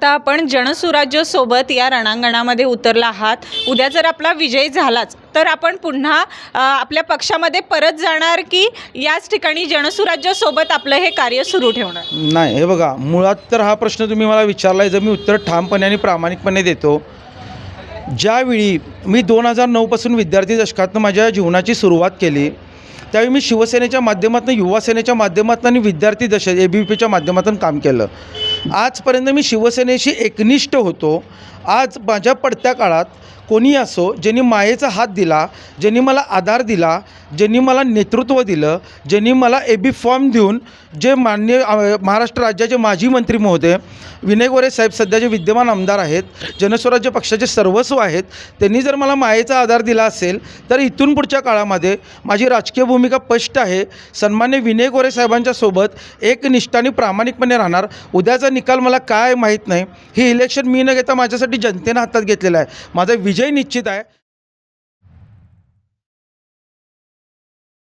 आता आपण जनसुराज्य सोबत या रणांगणामध्ये उतरला आहात. उद्या जर आपला विजय झालाच तर आपण पुन्हा आपल्या पक्षामध्ये परत जाणार की याच ठिकाणी जनसुराज्य सोबत आपलं हे कार्य सुरू ठेवणार? नाही, हे बघा, मुळात तर हा प्रश्न तुम्ही मला विचारला आहे, जर मी उत्तर ठामपणे आणि प्रामाणिकपणे देतो. ज्यावेळी मी 2009पासून विद्यार्थी दशकातनं माझ्या जीवनाची सुरुवात केली, त्यावेळी मी शिवसेनेच्या माध्यमातून, युवा सेनेच्या माध्यमातून आणि विद्यार्थी दशक ABVPच्या माध्यमातून काम केलं. आजपर्यंत मी शिवसेनेशी एकनिष्ठ होतो. आज माझ्या पडत्या काळात कोणी असो, ज्यांनी मायेचा हात दिला, ज्यांनी मला आधार दिला, ज्यांनी मला नेतृत्व दिलं, ज्यांनी मला AB फॉर्म देऊन, जे माननीय महाराष्ट्र राज्याचे माजी मंत्री महोदय विनय गोरे साहेब सध्याचे विद्यमान आमदार आहेत, जनस्वराज्य पक्षाचे सर्वस्व आहेत, त्यांनी जर मला मायेचा आधार दिला असेल तर इथून पुढच्या काळामध्ये माझी राजकीय भूमिका स्पष्ट आहे. सन्मान्य विनय गोरे साहेबांच्या सोबत एकनिष्ठाने प्रामाणिकपणे राहणार. उद्याचा निकाल मला काय माहीत नाही. ही इलेक्शन मी न घेता माझ्यासाठी जनतेनं हातात घेतलेला आहे. माझा विजय निश्चित आहे.